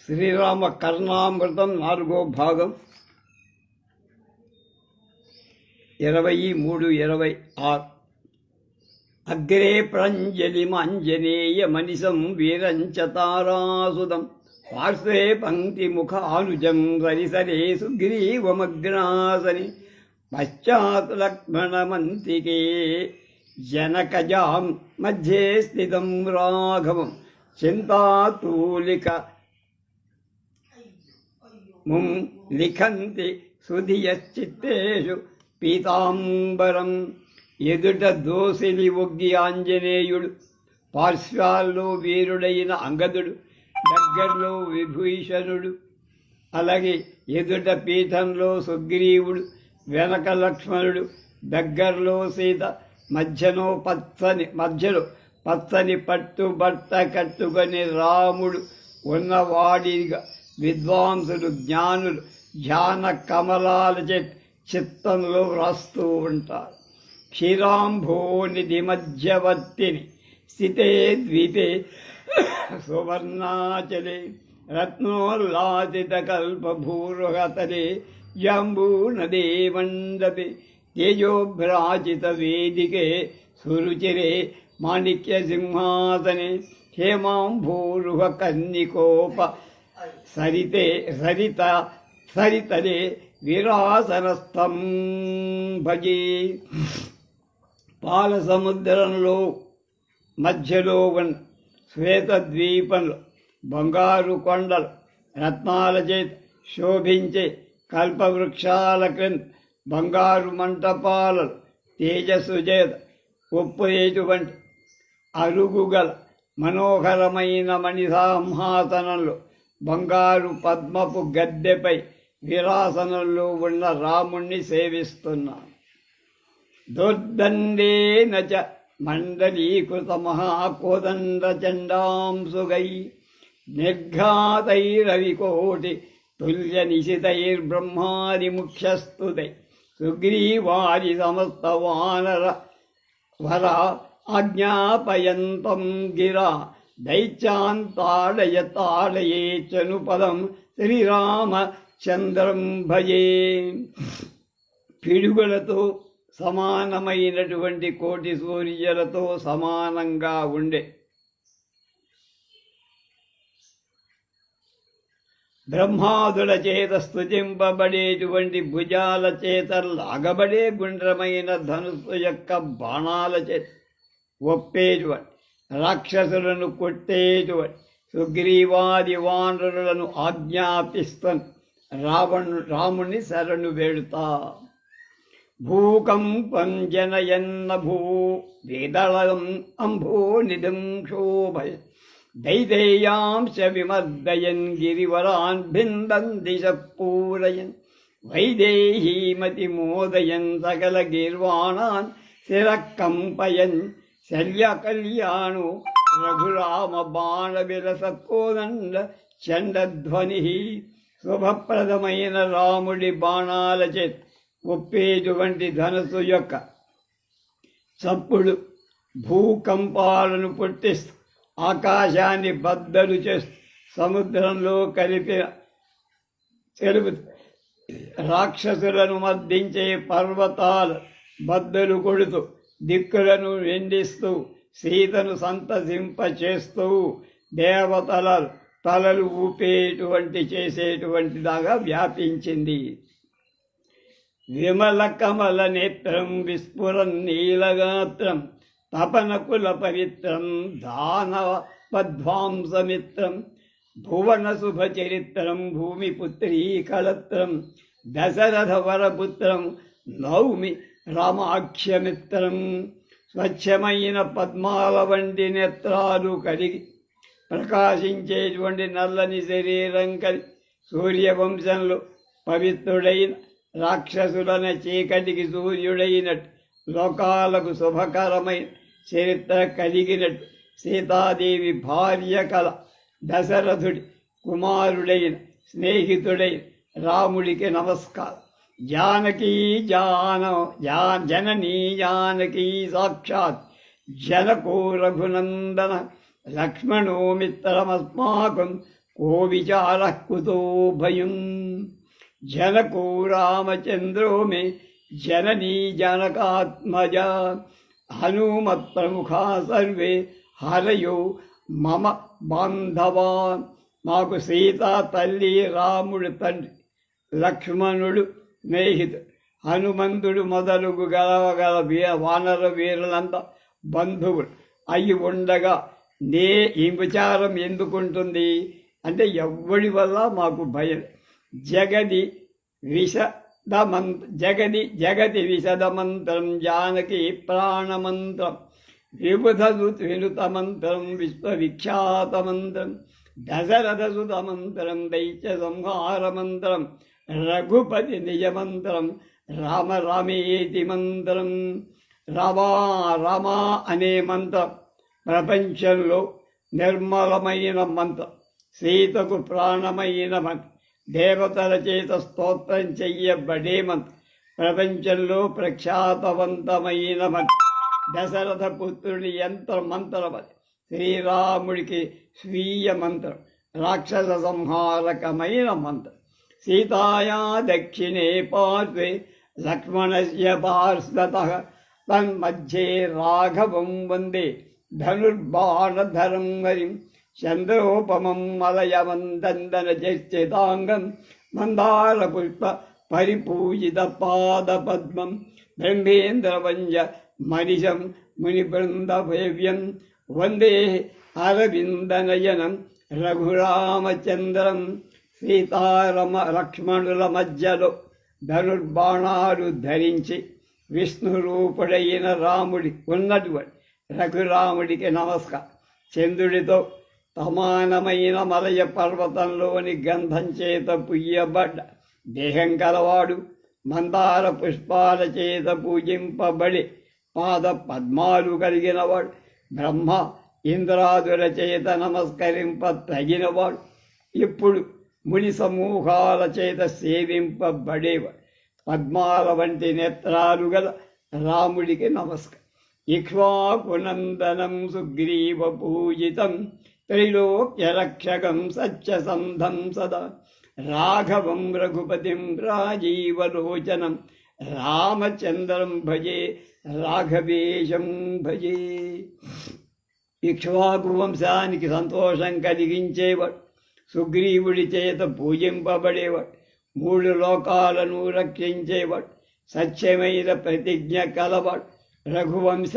శ్రీరామ కర్ణామృతం 4వ భాగం 23-26. అగ్రే ప్రంజలిమాంజనేయమనిశం వీరంచ తారాసుదం పార్శ్వే పంక్తిముఖానుజం సరిసరే సుగ్రీవమగ్నాసని పశ్చాత్ లక్ష్మణమంతికే జనకజాం మధ్యే స్థితం రాఘవం చింతాతూలిక ముం లిఖంతి సుధియశ్చిత్తేషు పీతాంబరం. ఎదుట దోసిలి ఒగ్గి ఆంజనేయుడు, పార్శ్వాల్లో వీరుడైన అంగదుడు, దగ్గరలో విభీషణుడు, అలాగే ఎదుట పీఠంలో సుగ్రీవుడు, వెనక లక్ష్మణుడు, దగ్గరలో సీత, మధ్యలో పచ్చని పట్టుబట్ట కట్టుకొని రాముడు ఉన్నవాడిగా విద్వాంసులు జ్ఞానులు ధ్యాన కమలాల చిత్తంలో వ్రాస్తూ ఉంటారు. క్షీరాంభోనిధి మధ్యవర్తిని స్థితే ద్వీపే సువర్ణాచలే రత్నోల్లాసిత కల్పభూర్వతలే జంబూనదే మండపే తేజోభ్రాజిత వేదికే సురుచిరే మాణిక్య సింహాసనే హేమాంభూరుహ కన్నికోప సరితలే విరాసనస్థం భజే. పాల సముద్రంలో మధ్యలో ఉన్న శ్వేతద్వీపంలో బంగారు కొండలు రత్నాల చేత శోభించే కల్పవృక్షాల క్రింద బంగారు మంటపాలలు తేజస్సు చేత ఒప్పేటువంటి అరుగుగల మనోహరమైన మణిసింహాసనంలో బంగారు పద్మపు గద్దెపై విరాసనంలో ఉన్న రాముణ్ణి సేవిస్తున్నాను. దుర్దండేన చ మండలీకృత మహాకోదండ చండాంసుగై నిర్ఘాతైరవికోటి తుల్య నిశితైర్బ్రహ్మాది ముఖ్యస్తుతై సుగ్రీవాది సమస్త వానర వర ఆజ్ఞాపయంతం గిరా దైత్యాంతాడయతాడయేచను పదం శ్రీరామచంద్రం భజే. పిడుగులతో సమానమైనటువంటి కోటి సూర్యులతో సమానంగా ఉండే బ్రహ్మాదుల చేత స్తుతింపబడేటువంటి భుజాల చేత లాగబడే గుండ్రమైన ధనుస్సు యొక్క బాణాల చేత ఒప్పేటువంటి రాక్షసులను కొట్టేటువంటి సుగ్రీవాది వానరులను ఆజ్ఞాపిస్తూ రాముని శరణు వేడుతా. భూకంపం జనయన్న వేదళం అంభో నిధం శోభయ దైదేయాంశ విమర్దయన్ గిరివరాన్ భిందం దిశ పూరయన్ వైదేహీమతి మోదయన్ సకల గీర్వాణాన్ శిరకంపయన్ శల్య కళ్యాణో రఘురామ బాణ విలసకోదండ చండధ్వని. శుభప్రదమైన రాముడి బాణాల చేత ఒప్పేటువంటి ధనస్సు యొక్క చప్పుడు భూకంపాలను పుట్టిస్తూ ఆకాశాన్ని బద్దలు చేస్తూ సముద్రంలో తెలుపుతూ రాక్షసులను మర్దించే పర్వతాలు బద్దలు కొడుతూ దిక్కులను వెండిస్తూ సీతను సంతసింపచేస్తూ దేవతల తలలు చేసేటువంటిదాగా వ్యాపించింది. విమల కమల నేత్రం విస్ఫురన్ నీలగాత్రం తపనకుల పవిత్రం దానవ పద్వాంసమిత్రం భువన శుభచరిత్రం భూమిపుత్రీ కళత్రం దశరథ వరపుత్రం నౌమి రామాఖ్యమిత్రం. స్వచ్ఛమైన పద్మాల వంటి నేత్రాలు కలిగి ప్రకాశించేటువంటి నల్లని శరీరం కలిగి సూర్యవంశంలో పవిత్రుడైన రాక్షసులన చీకటికి సూర్యుడైనట్టు లోకాలకు శుభకరమైన చరిత్ర కలిగినట్టు సీతాదేవి భార్య కల దశరథుడి కుమారుడైన స్నేహితుడైన రాముడికి నమస్కారం. జానకీ జననీ జానకీ సాక్షాత్ జనకో రఘునందన లక్ష్మణో మిత్రమస్మాకం को विचारः कुतो भयम् जनको रामचन्द्रो मे जननी जनकात्मजा हनुमत्प्रमुखा सर्वे हरयो మమ బాంధవా. మాకు సీతా తల్లి, రాముడు తండ్రి, లక్ష్మణుడు స్నేహితుడు, హనుమంతుడు మొదలుగు గలవగల వానర వీరులంతా బంధువులు అయి ఉండగా ఈ విచారం ఎందుకుంటుంది అంటే ఎవ్వడి వల్ల మాకు భయం. జగతి విశదమంత్రం జానకి ప్రాణమంత్రం వినుతమంత్రం విశ్వవిఖ్యాతమంత్రం దశరథసుతమంత్రం దైత్య సంహారమంత్రం రఘుపతి నిజమంత్రం రామ రామేతి మంత్రం. రమా అనే మంత్రం ప్రపంచంలో నిర్మలమైన మంత్రం, సీతకు ప్రాణమైన మంత్రం, దేవతల చేత స్తోత్రం చెయ్యబడే మంత్రం, ప్రపంచంలో ప్రఖ్యాతవంతమైన మంత్రం, దశరథ పుత్రుడి మంత్రం అది. శ్రీరాముడికి స్వీయ మంత్రం, రాక్షస సంహారకమైన మంత్రం. సీతాయా దక్షిణే పార్శ్వే లక్ష్మణస్య పార్శ్వతః తన్మధ్యే రాఘవం వందే ధనుర్బాణధరం హరిం చంద్రోపమం మలయమందందన చర్చితాంగం మందార పుష్ప పరిపూజిత పాదపద్మం బ్రహ్మేంద్రవంజ మనిషం మునిబృందభేవ్యం వందే అరవిందనయనం రఘురామచంద్రం. లక్ష్మణుల మధ్యలో ధనుర్బాణాలు ధరించి విష్ణురూపుడైన రాముడి ఉన్నటువంటి రఘురాముడికి నమస్కారం. చంద్రుడితో సమానమైన మలయ పర్వతంలోని గంధం చేత పుయ్యబడ్డ దేహం కలవాడు, మందార పుష్పాల చేత పూజింపబడి పాద పద్మాలు కలిగినవాడు, బ్రహ్మ ఇంద్రాదుల చేత నమస్కరింప తగినవాడు, ఇప్పుడు ముని సమూహాల చేత సేవింపబడేవాడు, పద్మాల వంటి నేత్రాలు గల రాముడికి నమస్కారం. ఇక్ష్వాకునందనం సుగ్రీవ పూజితం త్రైలోక్యరక్షకం సత్యసంధం సదా రాఘవం రఘుపతిం రాజీవలోచనం రామచంద్రం భజే రాఘవేశం భజే. ఇక్ష్వాకు వంశానికి సంతోషం కలిగించేవాడు, సుగ్రీవుడి చేత పూజింపబడేవాడు, 3 లోకాలను రక్షించేవాడు, సత్యమైన ప్రతిజ్ఞ కలవాడు, రఘువంశ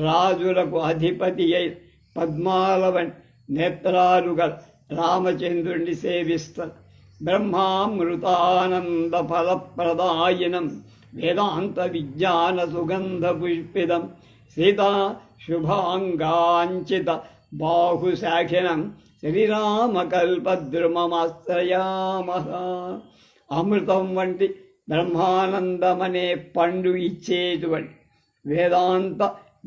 రాజులకు అధిపతి అయిన పద్మాల వంటి నేత్రాలు గల రామచంద్రుణ్ణి సేవిస్తారు. బ్రహ్మామృతానంద ఫలప్రదాయినం వేదాంత విజ్ఞాన సుగంధ పుష్పితం సీతా శుభాంగాంచిత బాహుశాఖినం శ్రీరామకల్పద్రుమమాశ్రయామః. అమృతం వంటి బ్రహ్మానందమనే పండు ఇచ్చేటువంటి వేదాంత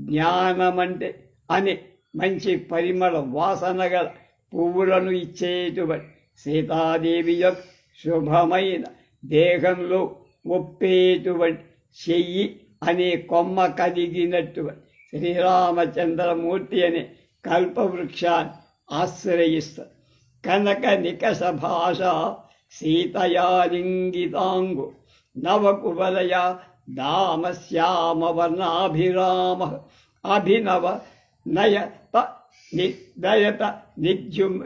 జ్ఞానమంటే అనే మంచి పరిమళ వాసన గల పువ్వులను ఇచ్చేటువంటి సీతాదేవి యొక్క శుభమైన దేహంలో ఒప్పేటువంటి చెయ్యి అనే కొమ్మ కలిగినటువంటి శ్రీరామచంద్రమూర్తి అనే కల్పవృక్షాన్ని ఆశ్రయిస్తారు. కనక నికష భాష సీతయాలింగితాంగు నవకువలయ దామశ్యామవర్ణాభిరామ అభినవ నయత నిర్దయత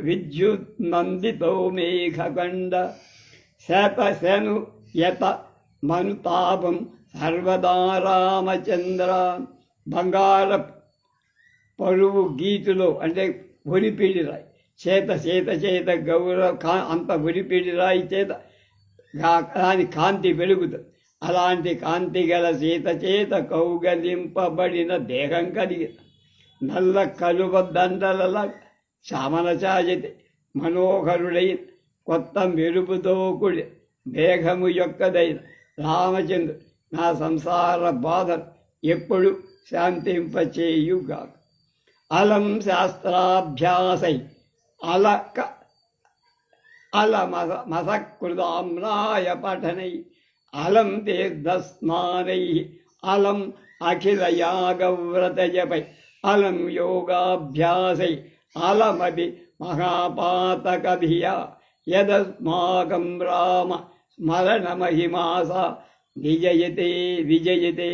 విద్యున్నందితో మేఘగండ శతశను యత మనుతాపం సర్వదా రామచంద్ర. బంగార పరువు గీతులో అంటే ఒరిపిడి రాయి చేత గౌరవ అంత ఒరిపిడి రాయి చేత దాని కాంతి వెలుగుతుంది. అలాంటి కాంతి గల సీత చేత కౌగలింపబడిన దేహం కలిగి నల్ల కలువ దండలలా చామన చాయతి మనోహరుడైన కొత్త మెరుపుతో కూడి దేహము యొక్కదైన రామచంద్రుడు నా సంసార బాధను ఎప్పుడు శాంతింపచేయుగాక. అలం శాస్త్రాభ్యాసై మసకృతామ్నాయ పఠనై అలం తీర్థస్నానై అలం అఖిల యాగవ్రతజపై అలం యోగాభ్యాసై అలమపి మహాపాతకభియా యదస్మాకం రామ స్మరణమహిమాస విజయతే విజయతే.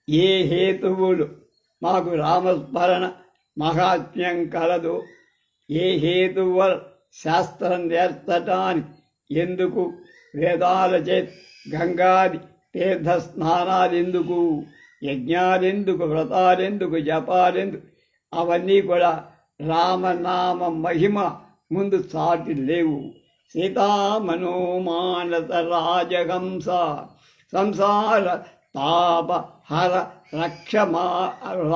ఏ హేతువులు మాకు రామస్మరణ మహాత్మ్యం కలదు, ఏ హేతువు శాస్త్రం నేర్చటానికి ఎందుకు, వేదాల చేత గంగాది తీర్థ స్నానాలెందుకు, యజ్ఞాలెందుకు, వ్రతాలెందుకు, జపాలెందుకు, అవన్నీ కూడా రామనామ మహిమ ముందు సాటి లేవు. సీతామనోమానస రాజహంస సంసార తాప హర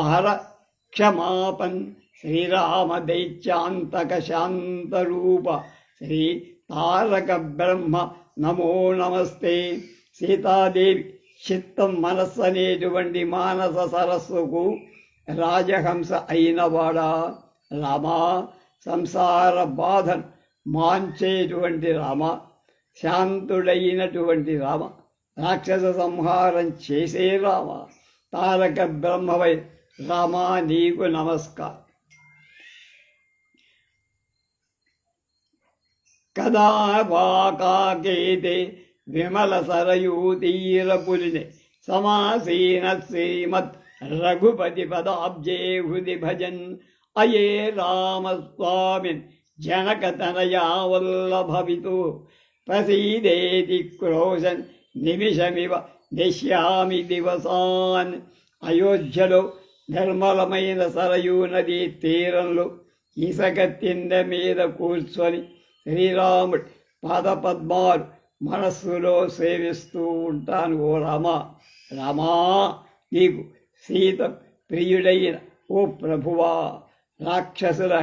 హర క్షమాపన్ శ్రీరామ దైత్యాంతక శాంతరూప శ్రీ తారక బ్రహ్మ నమో నమస్తే. సీతాదేవి చిత్తం మనస్సు అనేటువంటి మానస సరస్సుకు రాజహంస అయినవాడా రామ, సంసార బాధను మాంచేటువంటి రామ, శాంతుడైనటువంటి రామ, రాక్షస సంహారం చేసే రామ, తారక బ్రహ్మవై రామ నీకు నమస్కారం. కదా వాకాకేతే విమల సరయూతీరపులిని సమాసీన శ్రీమద్ రఘుపతి పదాబ్జే హృది భజన్ అయే రామస్వామిన్ జనకతనయా వల్లభవితు ప్రసీదేతి క్రోశన్ నిమిషమివ దశ్యామి దివసాన్. అయోధ్యలో నిర్మలమైన సరయూ నదీ తీరంలో ఇసక తిండ మీద కూర్చొని శ్రీరాముడి పాదపద్మాలు మనస్సులో సేవిస్తూ ఉంటాను. ఓ రామా, రామా నీకు సీత ప్రియుడైన ఓ ప్రభువా, రాక్షసులు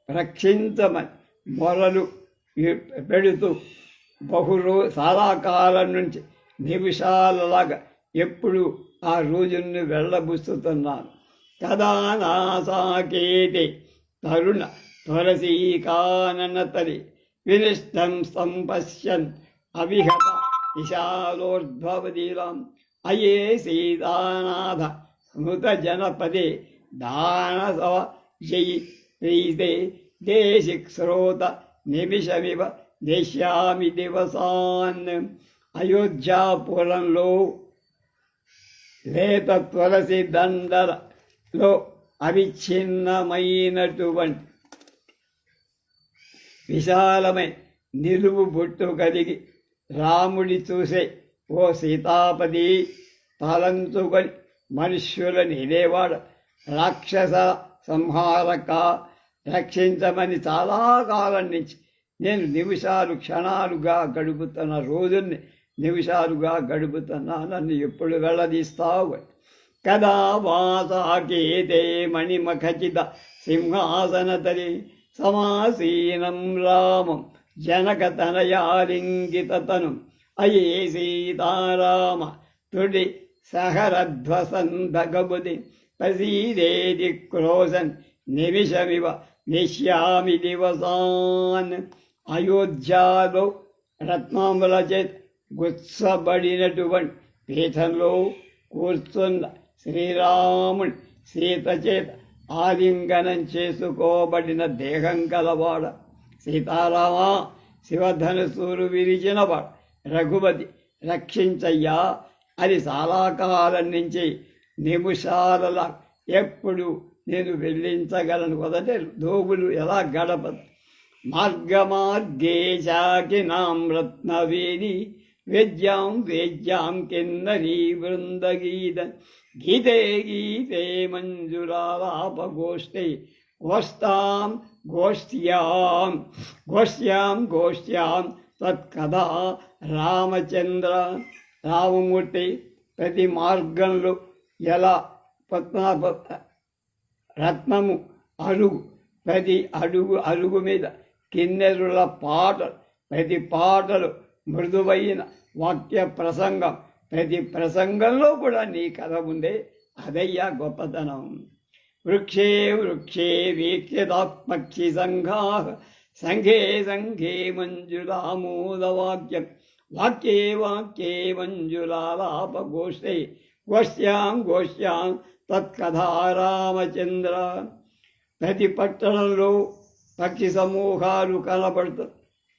రక్షించమని మొరలు పెడుతూ చాలా కాలం నుంచి నిమిషాలలాగా ఎప్పుడు ఆ రోజుని వెళ్ళబుస్తున్నాను. కదా నా సాకేతే తరుణ తులసీకాననతలి వినిష్టం సంపశ్యన్ అవిహత విశాలోర్ధ్వవదీరాం అయే సీతానాథ స్మృత జనపదే దానసవ జయి ప్రీతే దేశిక్ శ్రోత నిమిషమివ దేశ్యామి దివసాన్. అయోధ్యాపురంలో లేత తులసి దండలో అవిచ్ఛిన్నమైనటువంటి విశాలమైన నిలువు బొట్టు కలిగి రాముడి చూసే ఓ సీతాపతి తలంచుకొని మనుష్యులని ఇదేవాడు రాక్షస సంహారక రక్షించమని చాలా కాలం నుంచి నేను నిమిషాలు క్షణాలుగా గడుపుతున్న రోజుల్ని నిమిషాలుగా గడుపుతున్నా, నన్ను ఎప్పుడు వెళ్ళదీస్తావు. కదా వాసాకేతే మణిమఖచిత సింహాసనతరి సమాసీనం రామం జనకతనయాలింగితతను అయే సీతారామ తుడి సహరధ్వసంధగబుది ప్రసీదేతి క్రోశన్ నిమిషమివ నిశ్యామి దివసాన్. అయోధ్యలో రత్నముల చేత గుచ్చబడినటువంటి పీఠంలో కూర్చున్న శ్రీరాముని సీత చేత ఆలింగనం చేసుకోబడిన దేహం కలవాడ సీతారామ, శివధనుసూరు విరిచినవాడు రఘుపతి రక్షించయ్యా అని చాలా కాలం నుంచి నిమిషాలలా ఎప్పుడు నేను వెళ్ళించగలను కదంటే దోగులు ఎలా గడపదు. మార్గమార్గే శాకినాం రత్నవేది వేద్యాం వేద్యాం కిన్నరీ వృందగీత గీతే గీతే మంజులాలాపగోష్ఠే గోష్ఠాం గోష్ఠ్యాం గోష్ఠ్యాం గోష్ఠ్యాం తత్కథా రామచంద్ర. రామమూర్తి ప్రతి మార్గంలో ఎలా రత్నము అరుగు, ప్రతి అరుగు మీద కిన్నెరుల పాటలు, ప్రతి పాటలు మృదువైన వాక్య ప్రసంగం, ప్రతి ప్రసంగంలో కూడా నీ కథ ఉందే, అదయ్యా గొప్పతనం. వృక్షే వృక్షే వీక్షితాత్మక్షి సంఘా సంఘే సంఘే మంజులామోదవాక్యం వాక్యే వాక్యే మంజులాలాపగోష్ఠే గోష్ఠ్యాం గోష్ఠ్యాం తత్కథా రామచంద్ర. ప్రతి పట్టణంలో పక్షి సమూహాలు కనబడతాయి.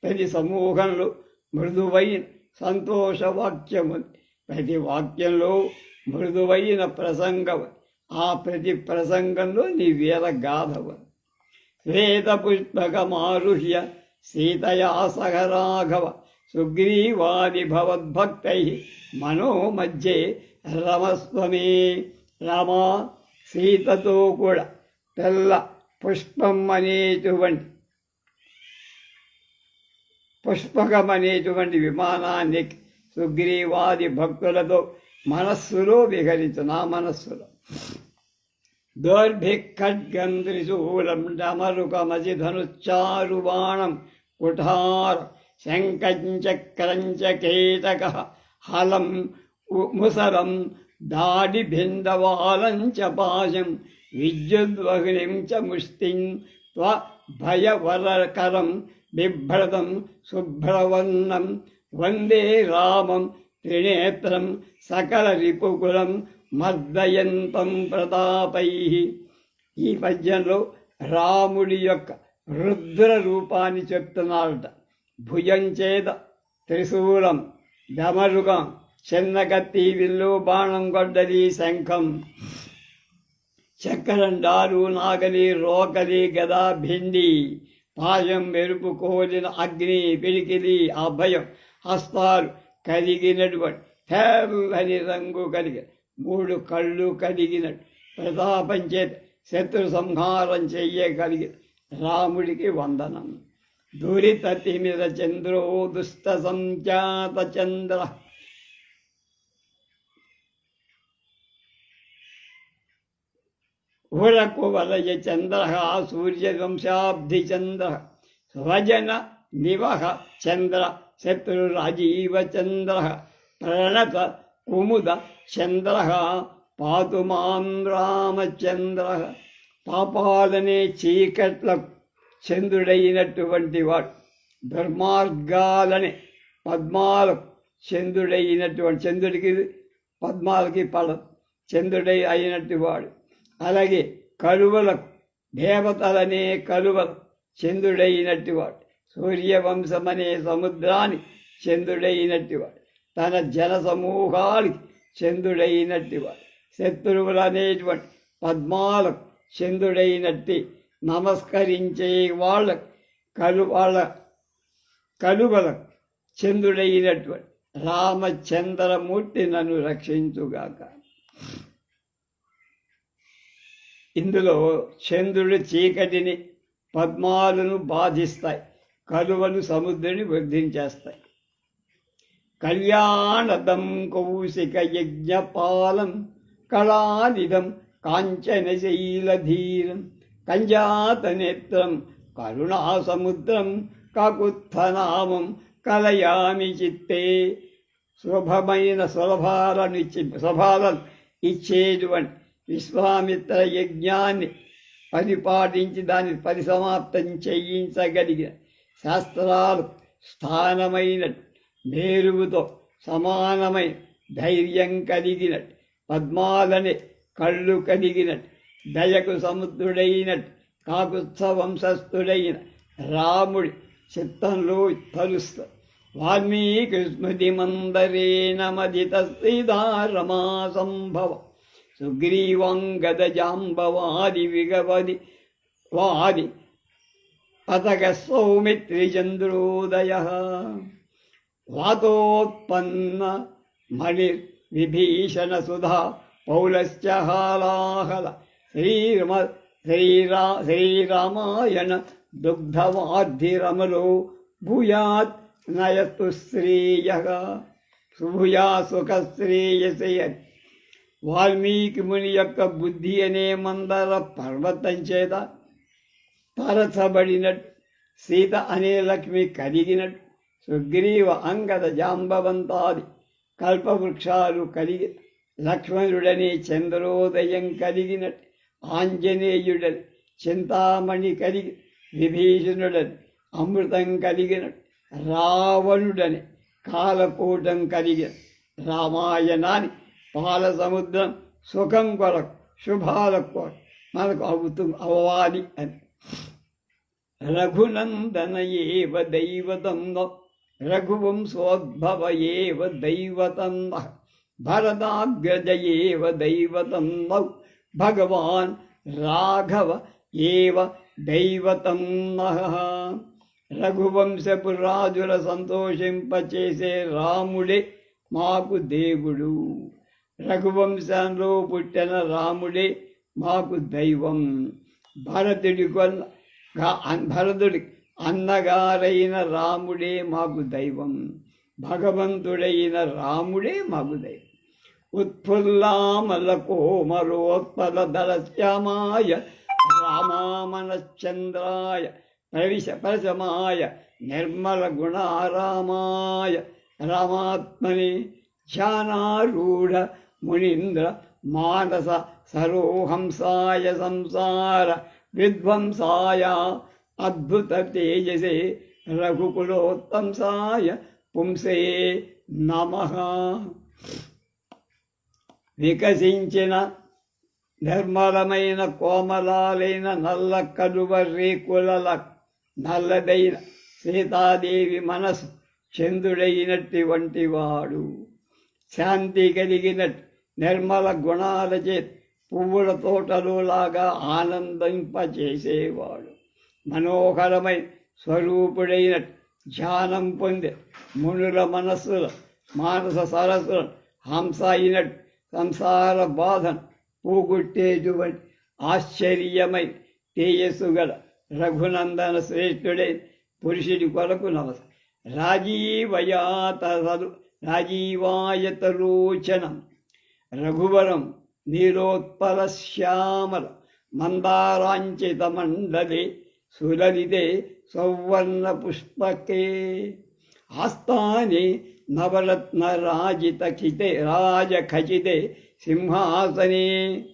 ప్రతి సమూహంలో మృదువైన సంతోష వాక్యం ఉంది. ప్రతి వాక్యంలో మృదువైన ప్రసంగం. ఆ ప్రతి ప్రసంగంలో నీ వీర గాథవ. శ్వేత పుష్పకమారుహ్య సీతయా సహ రాఘవ సుగ్రీవాది భవద్భక్తై మనోమధ్యే రమస్వమే. రామా, సీతతో కూడా తెల్ల పుష్పకమనేటువంటి విమానాన్ని సుగ్రీవాది భక్తులతో మనస్సులో విహరించు. నా మనస్సులో దౌర్భిఖడ్గం త్రిశూలం డమరుకమసి ధనుశ్చారు బాణం కుఠార శంఖంచక్రంచ కేతక హలం ముసరం దాడిభిందవాలంచ పాశం విద్యుద్వహ్నిం చ ముష్టిం త్వభయవరకరం బిభ్రతం శుభ్రవర్ణం వందే రామం త్రినేత్రం సకల రిపుకులం మర్దయంతం ప్రతాపై. ఈ పద్యంలో రాముడి యొక్క రుద్ర రూపాన్ని చెప్తున్నారట. భుజంచేత త్రిశూలం, డమరుగం, చిన్నకత్తి, విల్లు, బాణం, గొడ్డలి, శంఖం, చక్రండాలు, నాగలి, రోకలి, గద, భిండి, పాశం, మెరుపు, కోలిన అగ్ని, పిడికిలి, అభయం, హస్తాలు కలిగినటువంటి తెల్లని రంగు కలిగిన 3 కళ్ళు కలిగినట్టు ప్రతాపం చేత శత్రు సంహారం చెయ్యగలిగిన రాముడికి వందనం. దురిత తిమిర చంద్రో దుష్ట సంజాత చంద్ర ఉరకువలయ చంద్ర సూర్యవంశాబ్ధి చంద్ర స్వజన నివహ చంద్ర శత్రురాజీవ చంద్ర ప్రణత కుముద చంద్ర పాతు మాం రామచంద్ర. పాపాలనే చీకట్లకు చంద్రుడైనటువంటి వాడు, దుర్మార్గాలనే పద్మాలకు చంద్రుడైనటువంటి, చంద్రుడికి పద్మాలకి చంద్రుడై అయినట్టు వాడు. అలాగే కలువలకు, దేవతలనే కలువలకు చంద్రుడైనట్టువాడు. సూర్యవంశమనే సముద్రాన్ని చంద్రుడైనట్టువాడు. తన జన సమూహానికి చంద్రుడైనట్టువాడు. శత్రువులనేటువంటి పద్మాలకు చంద్రుడైనట్టి నమస్కరించే వాళ్ళకు కలువలకు చంద్రుడైనటువంటి రామచంద్రమూర్తి నన్ను రక్షించుగాక. ఇందులో చంద్రుడు చీకటిని, పద్మాలను బాధిస్తాయి, కలువలు సముద్రుని వృద్ధించేస్తాయి. కళ్యాణదం కౌశిక యజ్ఞపాలం కళానిదం కాంచనశైలధీరం కంజాతనేత్రం కరుణాసముద్రం కాకుత్థనామం కలయామి చిత్తే. శుభమైన స్వభాలను ఇచ్చేటువంటి విశ్వామిత్ర యజ్ఞాన్ని పరిపాటించి దాన్ని పరిసమాప్తం చేయించగలిగిన, శాస్త్రాలు స్థానమైన, మేరువుతో సమానమైన ధైర్యం కలిగినట్టు, పద్మాలనే కళ్ళు కలిగినట్టు, దయకు సముద్రుడైనట్టు, కాకుత్స వంశస్థుడైన రాముడి చిత్తంలో తలుస్తా. వాల్మీకి స్మృతి మందరేణ మదిత శ్రీధారమా సంభవ సుగ్రీవాంగద జాంబవాది విగవది వాది పతక సౌమిత్రిచంద్రోదయ. వాతోత్పన్న మణిర్ విభీషణ సుధా పౌలశ్చ హాలాహల శ్రీరామాయణ దుగ్ధవాద్ధిరమలో భూయాత్ నయతు శ్రేయ సుభూయా సుఖ శ్రేయసే. వాల్మీకి ముని యొక్క బుద్ధి అనే మందర పర్వతం చేత పరచబడినట్టు, సీత అనే లక్ష్మి కలిగినట్టు, సుగ్రీవ అంగద జాంబవంతాది కల్పవృక్షాలు కలిగి, లక్ష్మణుడనే చంద్రోదయం కలిగినట్టు, ఆంజనేయుడని చింతామణి కలిగి, విభీషణుడని అమృతం కలిగినట్టు, రావణుడని కాలకూటం కలిగిన, రామాయణాన్ని పాల సముద్రం సుఖం కొరకు శుభాలకు మనకు అవ్వాలి అని. రఘునందన ఏవ దైవతం రఘువంశోద్భవ ఏవ దైవతం భరదాగ్రజ ఏవ దైవతం భగవాన్ రాఘవ ఏవ దైవతం. రఘువంశపు రాజుల సంతోషింపచేసే రాముడే మాకు దేవుడు. రఘువంశంలో పుట్టిన రాముడే మాకు దైవం. భరతుడి అన్నగారైన రాముడే మాకు దైవం. భగవంతుడైన రాముడే మాకు దైవం. ఉత్ఫుల్లామల కోమలోత్పల దళశ్యామాయ రామామనశ్చంద్రాయ ప్రవిశపరసమాయ నిర్మల గుణారామాయ రామాత్మని ధ్యానారూఢ మునీంద్ర మానస సరోహంసాయ సంసార విధ్వంసాయ అద్భుత తేజసే రఘుకులోత్తంసాయ పుంసే నమః. వికసించిన నిర్మలమైన కోమలాలైన నల్ల కలువ రేకుల నల్లదైన సీతాదేవి మనసు చంద్రుడైనట్టి వంటివాడు. శాంతి కలిగినట్టు నిర్మల గుణాల చేత పువ్వుల తోటలో లాగా ఆనందింపచేసేవాడు. మనోహరమైన స్వరూపుడైనట్టు ధ్యానం పొందే మునుల మానస సరస్సులను హంస అయినట్టు సంసార బాధను పోగొట్టేటువంటి ఆశ్చర్యమై తేజస్సు గల రఘునందన శ్రేష్ఠుడైన పురుషుడి కొరకు నమస్కారం. రాజీవాయతరోచనం రఘువరం నీలోత్పల శ్యామల మందారాంచిత మండలే సులలితే సౌవర్ణ పుష్పకే ఆస్థానే నవరత్న రాజఖచితే సింహాసనే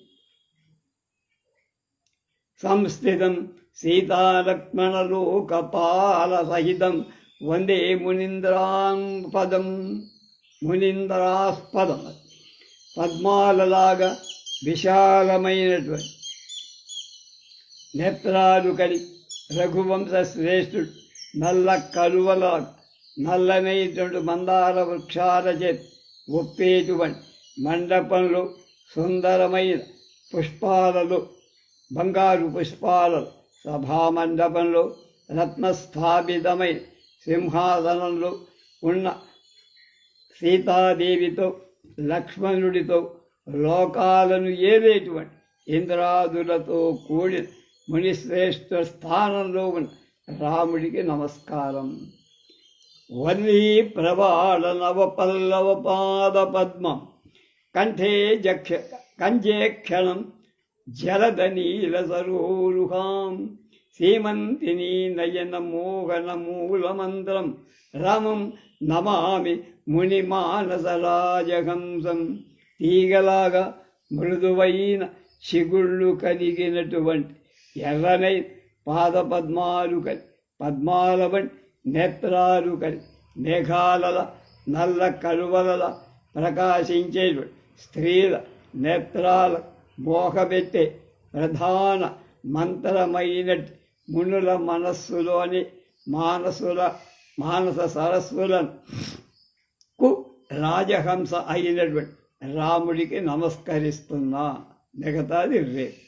సంస్థితం సీతాలక్ష్మణలోకపాల సహితం వందే మునీంద్రాస్పదం. పద్మాలలాగా విశాలమైనటువంటి నేత్రాలు కలి రఘువంశ శ్రేష్ఠుడు నల్ల కలువల నల్లనైనటువంటి మందార వృక్షాల చేత ఒప్పేటువంటి మండపంలో సుందరమైన పుష్పాలలో బంగారు పుష్పాలలో సభామండపంలో రత్నస్థాపితమైన సింహాసనంలో ఉన్న సీతాదేవితో లక్ష్మణుడితో లోకాలను ఏలేటువంటి ఇంద్రాదులతో కూడిన మునిశ్రేష్ఠ స్థానంలో ఉన్న రాముడికి నమస్కారం. వల్లీ ప్రవాళ నవపల్లవ పాద పద్మం కంఠే క్షణం జలద నీల సరోరుహాం సీమంతిని నయన మోహన మూలమంత్రం రామం నమామి ముని మానసరాజహంసం. తీగలాగా మృదువైన చిగుళ్ళు కలిగినటువంటి ఎర్రనై పాదపద్మాలు కలి పద్మాల వంటి నేత్రాలు కలి మేఘాలల నల్ల కలువల ప్రకాశించేటువంటి స్త్రీల నేత్రాల మోహపెట్టే ప్రధాన మంత్రమైనటి మునుల మనస్సులోని మానస సరస్సులకు రాజహంస అయినటువంటి రాముడికి నమస్కరిస్తున్నా. మిగతాది రేపు.